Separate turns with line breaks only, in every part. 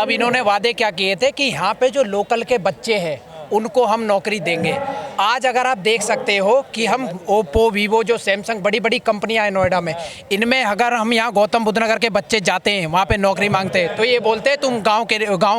तब इन्होंने वादे क्या किए थे कि यहाँ पे जो लोकल के बच्चे हैं उनको हम नौकरी देंगे। आज अगर आप देख सकते हो कि हम ओप्पो, वीवो, जो सैमसंग, बड़ी बड़ी कंपनियां हैं नोएडा में, इनमें अगर हम यहाँ गौतम बुद्ध नगर के बच्चे जाते हैं वहाँ पे नौकरी मांगते हैं तो ये बोलते हैं तुम गांव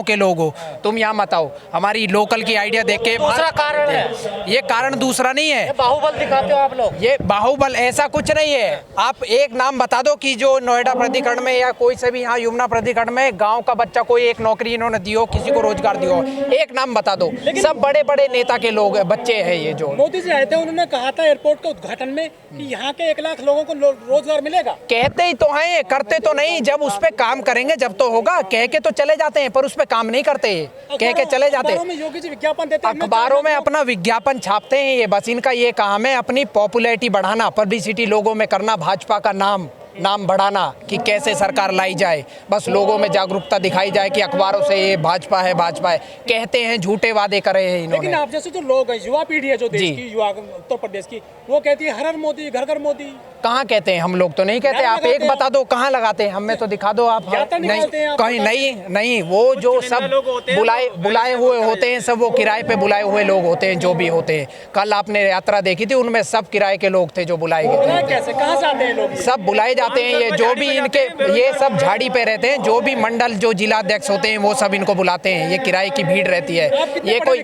के लोग हो, तुम यहाँ मत आओ, हमारी लोकल की आइडिया देख के।
दूसरा कारण है,
ये कारण दूसरा नहीं है,
बाहुबल दिखाते हो आप लोग।
ये बाहुबल ऐसा कुछ नहीं है। आप एक नाम बता दो कि जो नोएडा प्राधिकरण में या कोई से भी यहाँ यमुना प्राधिकरण में गाँव का बच्चा कोई एक नौकरी इन्होंने दी हो, किसी को रोजगार दिया हो, एक नाम बता दो। सब बड़े बड़े नेता के लोग बच्चे हैं ये जो।
मोदी जी आए थे, उन्होंने कहा था एयरपोर्ट के उद्घाटन में कि यहाँ के 1 लाख लोगों को रोजगार मिलेगा।
कहते ही तो हैं, करते तो नहीं। जब उस पे काम करेंगे जब तो होगा। कह के तो चले जाते हैं पर उस पे काम नहीं करते, कह के चले जाते हैं।
योगी जी विज्ञापन देते हैं,
अखबारों में अपना विज्ञापन छापते हैं, ये बस इनका ये काम है, अपनी पॉपुलैरिटी बढ़ाना, पब्लिसिटी लोगों में करना, भाजपा का नाम बढ़ाना कि कैसे सरकार लाई जाए, बस लोगों में जागरूकता दिखाई जाए कि अखबारों से ये भाजपा है कहते हैं, झूठे वादे करे हैं इन्होंने।
लेकिन आप जैसे जो लोग हैं, युवा पीढ़ी है जो देश की, युवा उत्तर प्रदेश की, वो कहती है हर हर मोदी, घर घर मोदी।
कहाँ कहते हैं? हम लोग तो नहीं कहते। आप एक बता दो कहाँ लगाते हैं, हमें तो दिखा दो आप। नहीं कहीं नहीं, वो जो सब बुलाए हुए होते हैं, सब वो किराए पे बुलाए हुए लोग होते हैं जो भी होते हैं। कल आपने यात्रा देखी थी, उनमें सब किराए के लोग थे जो बुलाए गए थे।
कैसे, कहाँ से आते हैं लोग?
सब बुलाए जाते हैं, ये जो भी इनके, ये सब झाड़ी पे रहते हैं, जो भी मंडल, जो जिलाध्यक्ष होते हैं वो सब इनको बुलाते हैं। ये किराए की भीड़ रहती है। ये कोई,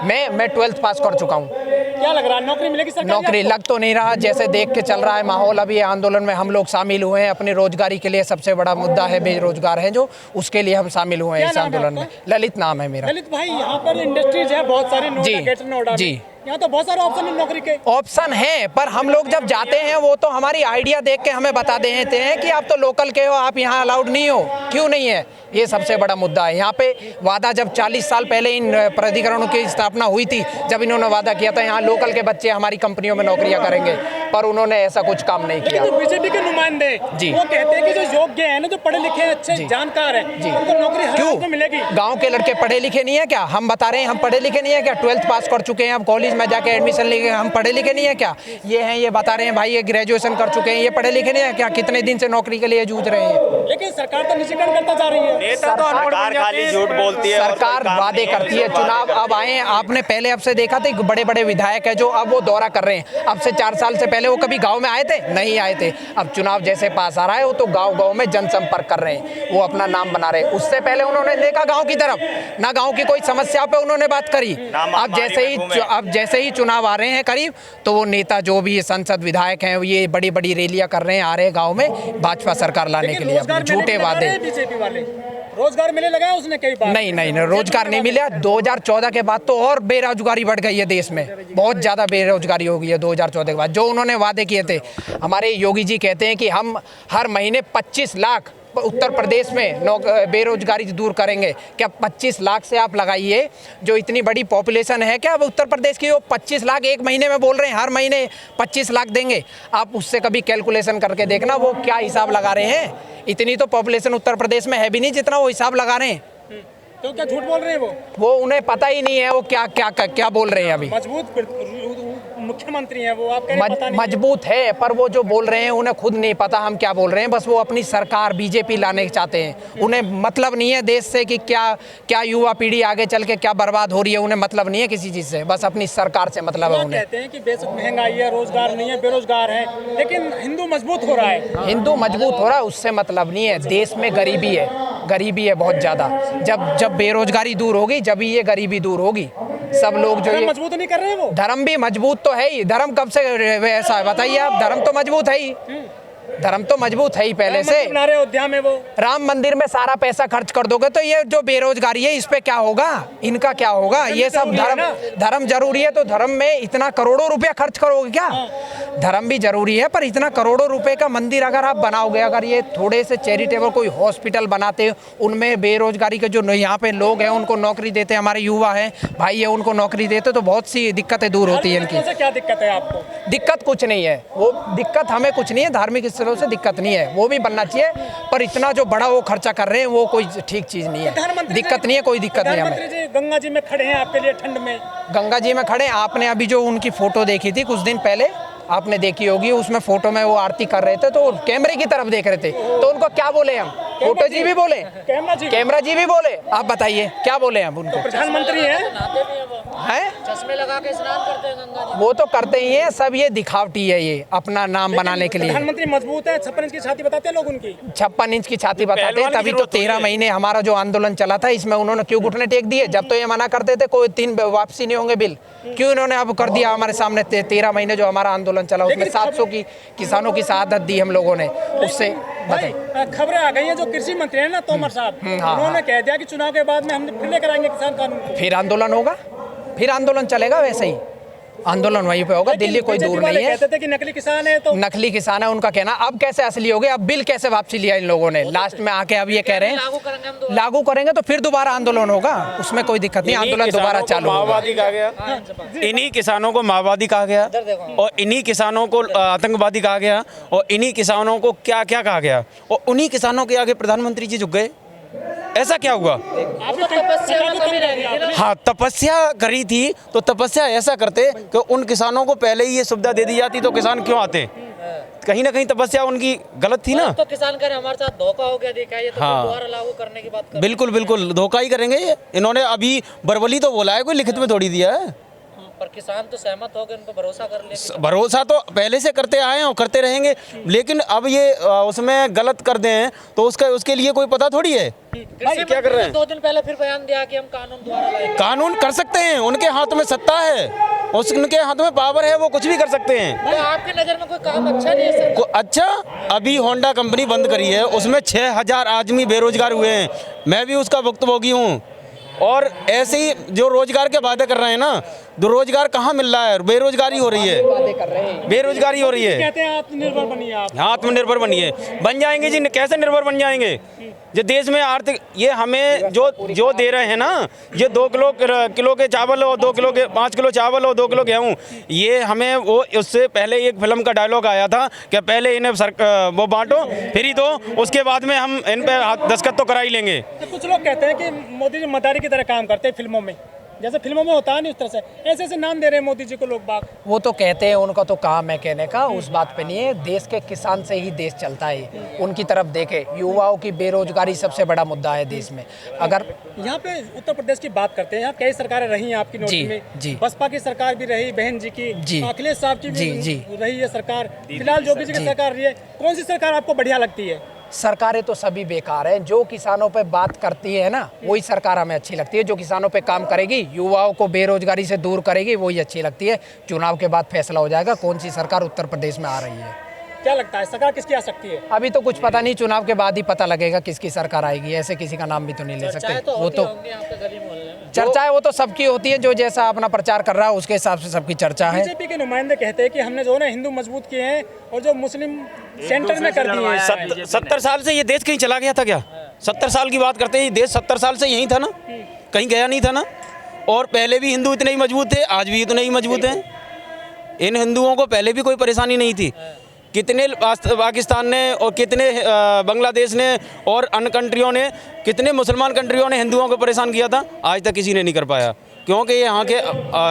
मैं 12th पास कर चुका हूँ।
क्या लग रहा है, नौकरी मिलेगी सरकारी?
नौकरी लग तो नहीं रहा, जैसे देख के चल रहा है माहौल। अभी आंदोलन में हम लोग शामिल हुए हैं, अपनी रोजगारी के लिए। सबसे बड़ा मुद्दा है बेरोजगार है जो, उसके लिए हम शामिल हुए हैं इस आंदोलन में। ललित नाम है मेरा।
ललित भाई, यहाँ पर इंडस्ट्रीज है बहुत सारी नोएडा
जी,
यहाँ तो बहुत सारे ऑप्शन है नौकरी के।
ऑप्शन है, पर हम लोग जब जाते हैं वो तो हमारी आइडिया देख के हमें बता देते हैं कि आप तो लोकल के हो, आप यहाँ अलाउड नहीं हो। क्यों नहीं है, ये सबसे बड़ा मुद्दा है। यहाँ पे वादा जब 40 साल पहले इन प्राधिकरणों की स्थापना हुई थी, जब इन्होंने वादा किया था यहाँ लोकल के बच्चे हमारी कंपनियों में नौकरियां करेंगे, पर उन्होंने ऐसा कुछ काम नहीं किया।
तो बीजेपी के नुमाइंदे
जी,
वो कहते हैं कि जो योग्य है ना, जो पढ़े लिखे अच्छे जानकार है, उनको नौकरी हर हाल में मिलेगी।
गाँव के लड़के पढ़े लिखे नहीं है क्या? हम बता रहे हैं हम पढ़े लिखे नहीं है क्या? 12th पास कर चुके हैं, अब कॉलेज में जाके एडमिशन लेके हम पढ़े लिखे नहीं है क्या? ये हैं, ये बता रहे हैं भाई ये ग्रेजुएशन कर चुके हैं, ये पढ़े लिखे नहीं है क्या? कितने दिन से नौकरी के लिए जूझ रहे हैं।
लेकिन सरकार तो निजीकरण करता जा रही है।
सरकार खाली झूठ बोलती है,
सरकार वादे करती है। चुनाव अब आए, आपने पहले अब से देखा था बड़े बड़े विधायक है जो अब वो दौरा कर रहे हैं। अब से 4 साल से पहले वो कभी गाँव में आए थे? नहीं आए थे। अब चुनाव जैसे पास आ रहा है वो तो गाँव में जनसंपर्क कर रहे हैं, वो अपना नाम बना रहे हैं। उससे पहले उन्होंने देखा गाँव की तरफ, ना गाँव की कोई समस्या पे उन्होंने बात करी। अब जैसे ही चुनाव आ रहे हैं करीब, तो वो नेता जो भी संसद विधायक हैं ये बड़ी बड़ी रैलियां कर रहे हैं, आ रहे हैं गांव में भाजपा सरकार लाने के लिए। झूठे वादे।
बीजेपी वाले रोजगार मिले लगाया उसने कई बार।
नहीं, रोजगार नहीं मिला। 2014 के बाद तो और बेरोजगारी बढ़ गई है देश में, बहुत ज़्यादा बेरोजगारी हो गई है 2014 के बाद। जो उन्होंने वादे किए थे, हमारे योगी जी कहते हैं कि हम हर महीने 25 लाख उत्तर प्रदेश में बेरोजगारी दूर करेंगे। क्या 25 लाख से आप लगाइए, जो इतनी बड़ी पॉपुलेशन है, क्या अब उत्तर प्रदेश की वो 25 लाख एक महीने में बोल रहे हैं हर महीने 25 लाख देंगे? आप उससे कभी कैलकुलेशन करके देखना वो क्या हिसाब लगा रहे हैं। इतनी तो पॉपुलेशन उत्तर प्रदेश में है भी नहीं जितना वो हिसाब लगा रहे हैं।
तो क्या झूठ बोल रहे हैं
वो उन्हें पता ही नहीं है वो क्या बोल रहे हैं। अभी
मजबूत मुख्यमंत्री हैं वो, आप कह रहे हैं पता नहीं।
मजबूत है, पर वो जो बोल रहे हैं उन्हें खुद नहीं पता हम क्या बोल रहे हैं। बस वो अपनी सरकार बीजेपी लाने चाहते हैं। उन्हें मतलब नहीं है देश से कि क्या युवा पीढ़ी आगे चल के क्या बर्बाद हो रही है, उन्हें मतलब नहीं है किसी चीज से, बस अपनी सरकार से मतलब है उन्हें।
कहते हैं कि बेशक महंगाई है, रोजगार नहीं है, बेरोजगार है, लेकिन हिंदू मजबूत हो रहा है।
हिंदू मजबूत हो रहा है उससे मतलब नहीं है। देश में गरीबी है बहुत ज्यादा। जब बेरोजगारी दूर होगी, जब ये गरीबी दूर होगी। सब लोग जो ये
मजबूत नहीं कर रहे हैं, वो
धर्म भी मजबूत तो है ही। धर्म कब से ऐसा है बताइए आप? धर्म तो मजबूत है ही, धर्म तो मजबूत है ही पहले से।
अयोध्या में वो
राम मंदिर में सारा पैसा खर्च कर दोगे तो ये जो बेरोजगारी है इस पे क्या होगा, इनका क्या होगा? ये सब धर्म जरूरी है तो धर्म में इतना करोड़ों रुपया खर्च करोगे क्या? धर्म भी जरूरी है, पर इतना करोड़ों रुपए का मंदिर अगर आप बनाओगे, अगर ये थोड़े से चैरिटेबल कोई हॉस्पिटल बनाते, उनमें बेरोजगारी के जो यहाँ पे लोग हैं उनको नौकरी देते, हमारे युवा हैं भाई है उनको नौकरी देते, तो बहुत सी दिक्कतें दूर होती है इनकी।
क्या दिक्कत है आपको?
दिक्कत कुछ नहीं है, वो दिक्कत हमें कुछ नहीं है, धार्मिक स्थलों से दिक्कत नहीं है, वो भी बनना चाहिए, पर इतना जो बड़ा वो खर्चा कर रहे हैं वो कोई ठीक चीज नहीं है। दिक्कत नहीं है, कोई दिक्कत नहीं है हमें।
गंगा जी में खड़े हैं आपके लिए ठंड में,
गंगा जी में खड़े। आपने अभी जो उनकी फोटो देखी थी कुछ दिन पहले, आपने देखी होगी, उसमें फोटो में वो आरती कर रहे थे तो कैमरे की तरफ देख रहे थे, तो उनको क्या बोले हम? फोटो जी भी बोले,
कैमरा जी
भी बोले। आप बताइए क्या बोले हम उनको?
प्रधानमंत्री है,
हैं?
चश्मे लगा के स्नान करते हैं गंगा जी।
वो तो करते ही हैं, सब ये दिखावटी है, ये अपना नाम बनाने के लिए।
प्रधानमंत्री मजबूत है, 56 इंच की छाती बताते हैं लोग उनकी।
56 इंच की छाती बताते हैं, तभी तो 13 महीने हमारा जो आंदोलन चला था इसमें उन्होंने क्यों घुटने टेक दिए? जब तो ये मना करते थे कोई 3 वापसी नहीं होंगे बिल, क्यों इन्होंने अब कर दिया हमारे सामने? 13 महीने जो हमारा आंदोलन चला उसमें 700 की किसानों की शहादत दी हम लोगों ने, उससे बताइए।
खबरें आ गई हैं, जो कृषि मंत्री हैं ना तोमर साहब, उन्होंने कह दिया कि चुनाव के बाद में हम फिर लेकर आएंगे किसान कानून को।
फिर आंदोलन होगा, फिर आंदोलन चलेगा, वैसे ही आंदोलन वहीं पे होगा। दिल्ली कोई दूर नहीं है।
कहते थे कि नकली किसान है, तो
नकली किसान है उनका कहना। अब कैसे असली हो गए? अब बिल कैसे वापसी लिया इन लोगों ने लास्ट में आके? अब ये कह रहे हैं लागू करेंगे तो फिर दोबारा आंदोलन होगा, उसमें कोई दिक्कत नहीं, आंदोलन दोबारा चालू होगा।
माओवादी कहा गया, इन्हीं किसानों को माओवादी कहा गया, और इन्हीं किसानों को आतंकवादी कहा गया, और इन्हीं किसानों को क्या क्या कहा गया, और उन्हीं किसानों के आगे प्रधानमंत्री जी झुक गए। ऐसा क्या हुआ? हाँ, तपस्या करी थी तो तपस्या ऐसा करते कि उन किसानों को पहले ही ये सुविधा दे दी जाती तो किसान क्यों आते? कहीं ना कहीं तपस्या उनकी गलत थी ना।
तो किसान कह रहे हमारे साथ धोखा हो गया, देखा ये तो
हाँ।
दोबारा लागू करने की बात कर।
बिल्कुल बिल्कुल धोखा ही करेंगे ये। इन्होंने अभी वर्बली तो बोला है, कोई लिखित में थोड़ी दिया है।
पर किसान तो सहमत हो गए, उनको भरोसा कर ले।
भरोसा तो पहले से करते आए हैं और करते रहेंगे, लेकिन अब ये उसमें गलत कर दें तो उसके लिए कोई पता थोड़ी है।
कृषि
क्या कर रहे हैं?
2 दिन पहले फिर बयान दिया कि हम कानून दोबारा लाएंगे।
कानून कर सकते हैं, उनके हाथ में सत्ता है, उनके हाथ में पावर है, वो कुछ भी कर सकते हैं।
तो आपकी नजर में कोई काम अच्छा नहीं है सर?
अच्छा, अभी होंडा कंपनी बंद करी है, उसमें 6000 आदमी बेरोजगार हुए हैं, मैं भी उसका भुक्तभोगी हूँ। और ऐसे ही जो रोजगार के वादे कर रहे हैं ना, तो रोजगार कहाँ मिल रहा है? बेरोजगारी हो रही है, बेरोजगारी हो रही है।
कहते हैं आत्मनिर्भर बनिए आप।
आत्मनिर्भर बनिए, बन जाएंगे जी। कैसे निर्भर बन जाएंगे? जो देश में आर्थिक, ये हमें जो दे रहे हैं ना, ये 2 किलो के चावल और 5 किलो चावल और 2 किलो गेहूँ, ये हमें वो उससे पहले एक फिल्म का डायलॉग आया था कि पहले इन्हें वो बांटो फिर ही दो, उसके बाद में हम इन पे दस्तखत तो करा ही लेंगे।
तो कुछ लोग कहते हैं कि मोदी जी मदारी की तरह काम करते हैं फिल्मों में, जैसे फिल्मों में होता है नहीं उस तरह से ऐसे नाम दे रहे हैं मोदी जी को लोग बाग।
वो तो कहते हैं, उनका तो काम है कहने का, उस बात पे नहीं है। देश के किसान से ही देश चलता है, उनकी तरफ देखे। युवाओं की बेरोजगारी सबसे बड़ा मुद्दा है देश में। अगर
यहाँ पे उत्तर प्रदेश की बात करते हैं, यहाँ कई सरकारें रही हैं आपकी नोटिस में।
जी।
बसपा की सरकार भी रही, बहन जी की,
जी।
अखिलेश साहब की भी
जी।
रही है सरकार, फिलहाल योगी जी की सरकार रही है। कौन सी सरकार आपको बढ़िया लगती है?
सरकारें तो सभी बेकार हैं, जो किसानों पे बात करती है ना वही सरकार हमें अच्छी लगती है। जो किसानों पे काम करेगी, युवाओं को बेरोजगारी से दूर करेगी, वही अच्छी लगती है। चुनाव के बाद फैसला हो जाएगा कौन सी सरकार उत्तर प्रदेश में आ रही है।
क्या लगता है सरकार किसकी आ सकती है?
अभी तो कुछ पता नहीं, चुनाव के बाद ही पता लगेगा किसकी सरकार आएगी। ऐसे किसी का नाम भी तो नहीं ले सकते। वो तो चर्चाएं वो तो सबकी होती है, जो जैसा अपना प्रचार कर रहा है उसके हिसाब से सबकी चर्चा है।
बीजेपी के नुमाइंदे कहते हैं कि हमने जो है ना हिंदू मजबूत किए हैं और जो मुस्लिम सेंटर में कर दिए हैं।
70 साल से ये देश कहीं चला गया था क्या? 70 साल की बात करते हैं, ये देश 70 साल से यहीं था ना, कहीं गया नहीं था ना। और पहले भी हिंदू इतने ही मजबूत थे, आज भी इतने ही मजबूत हैं। इन हिंदुओं को पहले भी कोई परेशानी नहीं थी। कितने पाकिस्तान ने और कितने बांग्लादेश ने और अन्य कंट्रियों ने, कितने मुसलमान कंट्रियों ने हिंदुओं को परेशान किया था, आज तक किसी ने नहीं कर पाया, क्योंकि यहाँ के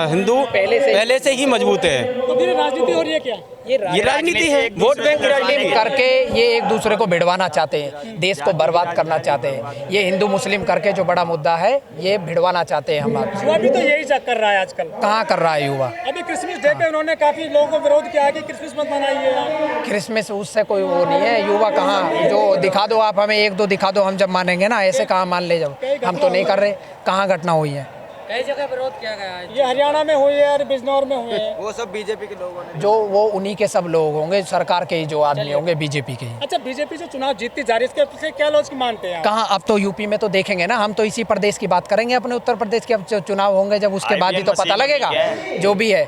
हिंदू पहले से ही मजबूत है।
तो फिर राजनीति हो रही है क्या?
ये राजनीति है, वोट बैंक की राजनीति
करके ये एक दूसरे को भिड़वाना चाहते हैं, देश को बर्बाद करना चाहते हैं। ये हिंदू मुस्लिम करके जो बड़ा मुद्दा है ये भिड़वाना चाहते हैं हम आपसे।
युवा भी तो यही कर रहा है आजकल।
कहाँ कर रहा है युवा?
अभी क्रिसमस डे पे उन्होंने काफी लोगों को विरोध किया है कि क्रिसमस मत मनाइए।
क्रिसमस उससे कोई वो नहीं है। युवा कहाँ, जो दिखा दो आप हमें, 1-2 दिखा दो, हम जब मानेंगे ना। ऐसे कहाँ मान ले, जब हम तो नहीं कर रहे। कहाँ घटना हुई है?
कई जगह विरोध किया गया है।
ये हरियाणा में हुई है और बिजनौर में हुए हैं।
वो सब बीजेपी के लोगों ने,
जो वो उन्हीं के सब लोग होंगे, सरकार के ही जो आदमी होंगे, बीजेपी के ही।
अच्छा, बीजेपी जो चुनाव जीतती जा रही है, इसके पीछे क्या लॉजिक मानते हैं?
कहाँ, अब तो यूपी में तो देखेंगे ना, हम तो इसी प्रदेश की बात करेंगे अपने उत्तर प्रदेश के। अब जो चुनाव होंगे जब, उसके बाद ही तो पता लगेगा जो भी है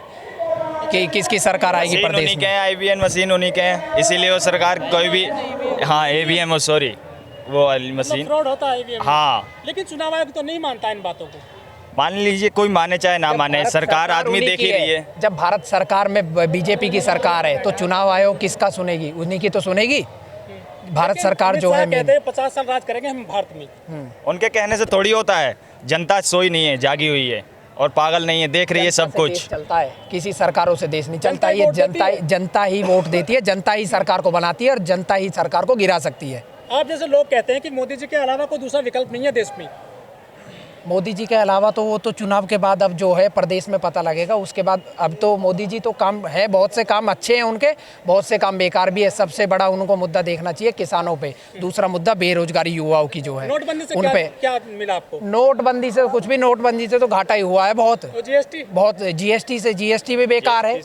कि किसकी सरकार आएगी प्रदेश में।
IVN मशीन उन्हीं के हैं, इसीलिए वो सरकार कोई भी, हाँ AVM सॉरी वो वाली मशीन
फ्रॉड होता है।
हाँ,
लेकिन चुनाव आयोग तो नहीं मानता इन बातों को।
मान लीजिए कोई माने चाहे ना माने, सरकार आदमी देख ही रही है।
जब भारत सरकार में बीजेपी की सरकार है तो चुनाव आयोग किसका सुनेगी? उन्हीं की तो सुनेगी। भारत सरकार जो है,
कहते हैं 50 साल राज करेंगे हम भारत में।
उनके कहने से थोड़ी होता है। जनता सोई नहीं है, जागी हुई है और पागल नहीं है, देख रही है सब कुछ।
चलता है, किसी सरकारों से देश नहीं चलता। ये जनता ही वोट देती है, जनता ही सरकार को बनाती है और जनता ही सरकार को गिरा सकती है।
आप जैसे लोग कहते हैं कि मोदी जी के अलावा कोई दूसरा विकल्प नहीं है देश में।
मोदी जी के अलावा तो वो तो चुनाव के बाद अब जो है प्रदेश में पता लगेगा। उसके बाद अब तो मोदी जी तो काम है, बहुत से काम अच्छे हैं उनके, बहुत से काम बेकार भी है। सबसे बड़ा उनको मुद्दा देखना चाहिए किसानों पे, दूसरा मुद्दा बेरोजगारी युवाओं की जो है
नोटबंदी से
उन पे।
क्या मिला आपको?
नोटबंदी से कुछ भी, नोटबंदी से तो घाटा ही हुआ है बहुत।
जीएसटी
बहुत जीएसटी भी बेकार है।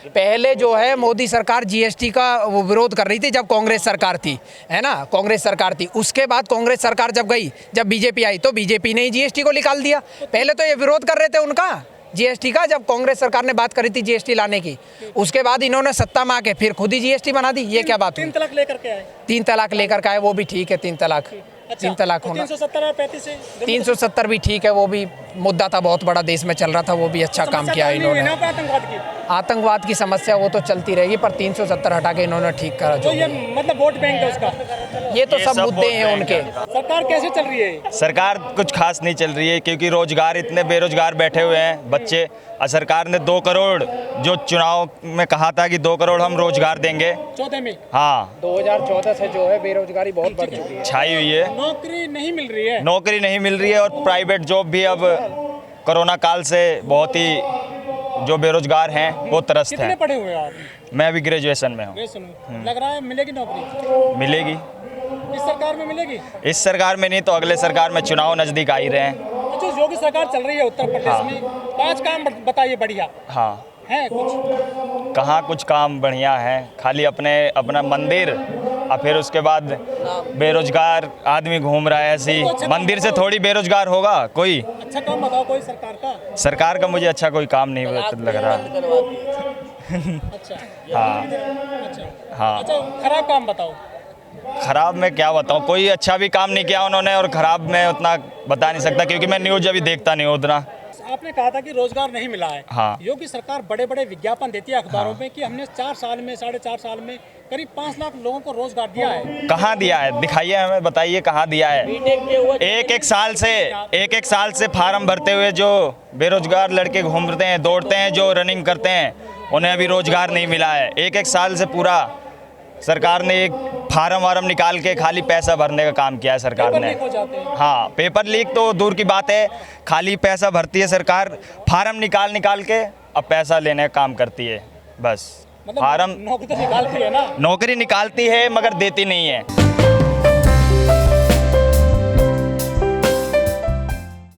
पहले जो है मोदी सरकार जीएसटी का वो विरोध कर रही थी जब कांग्रेस सरकार थी, है ना, कांग्रेस सरकार थी। उसके बाद कांग्रेस सरकार जब गई, जब बीजेपी आई तो बीजेपी ने जीएसटी को निकाल दिया। पहले तो ये विरोध कर रहे थे उनका जीएसटी का, जब कांग्रेस सरकार ने बात करी थी जीएसटी लाने की। उसके बाद इन्होंने सत्ता में आके फिर खुद ही जीएसटी बना दी। ये क्या बात हुई?
3 तलाक लेकर के आए।
3 तलाक लेकर के आए, वो भी ठीक है। 3 तलाक, 3 तलाक होना,
370 और 35 से
370 भी ठीक है। वो भी मुद्दा था, बहुत बड़ा देश में चल रहा था, वो भी अच्छा काम किया इन्होंने। आतंकवाद की समस्या वो तो चलती रहेगी, पर 370 हटा के इन्होंने ठीक करा। जो
ये मतलब वोट बैंक है उसका।
ये तो सब मुद्दे हैं उनके।
सरकार कैसे चल रही है?
सरकार कुछ खास नहीं चल रही है, क्योंकि रोजगार, इतने बेरोजगार बैठे हुए हैं बच्चे। और सरकार ने 2 करोड़ जो चुनाव में कहा था कि 2 करोड़ हम रोजगार देंगे,
14 में।
हाँ,
2014 से जो है बेरोजगारी बहुत बढ़ चुकी है,
छाई हुई है।
नौकरी नहीं मिल रही है।
नौकरी नहीं मिल रही है, और प्राइवेट जॉब भी अब कोरोना काल से बहुत ही जो बेरोजगार हैं वो त्रस्त
कितने
हैं।
पढ़े हुए हैं आप?
मैं अभी ग्रेजुएशन में हूँ।
लग रहा है मिलेगी नौकरी?
मिलेगी।
इस सरकार में मिलेगी?
इस सरकार में नहीं तो अगले सरकार में, चुनाव नज़दीक आ ही रहे हैं।
जो योगी सरकार चल रही है उत्तर प्रदेश में, 5 काम बताइए बढ़िया
हाँ,
है कुछ?
कहाँ कुछ काम बढ़िया है, खाली अपना मंदिर, और फिर उसके बाद बेरोजगार आदमी घूम रहा है ऐसी। मंदिर से थोड़ी बेरोजगार होगा कोई।
अच्छा काम बताओ कोई सरकार का।
सरकार का मुझे अच्छा कोई काम नहीं लग रहा।
अच्छा
हाँ
अच्छा
हाँ।
अच्छा, खराब काम बताओ।
खराब में क्या बताऊँ, कोई अच्छा भी काम नहीं किया उन्होंने, और खराब में उतना बता नहीं सकता क्योंकि मैं न्यूज़ अभी देखता नहीं हूँ उतना।
आपने कहा था कि रोजगार नहीं मिला है।
हाँ।
योगी सरकार बड़े बड़े विज्ञापन देती है अखबारों में कि हमने 4 साल में, 4.5 साल में करीब 5 लाख लोगों को रोजगार दिया है।
कहाँ दिया है, दिखाइए हमें, बताइए कहाँ दिया है। एक एक साल से फार्म भरते हुए जो बेरोजगार लड़के घूमते हैं, दौड़ते हैं, जो रनिंग करते हैं, उन्हें अभी रोजगार नहीं मिला है। एक साल से पूरा सरकार ने एक फार्म निकाल के खाली पैसा भरने का काम किया है सरकार ने।
हो जाते हैं।
हाँ, पेपर लीक तो दूर की बात है, खाली पैसा भरती है सरकार, फार्म निकाल के अब पैसा लेने का काम करती है बस।
मतलब
फार्म
नौकरी तो निकालती है ना,
नौकरी निकालती है मगर देती नहीं है।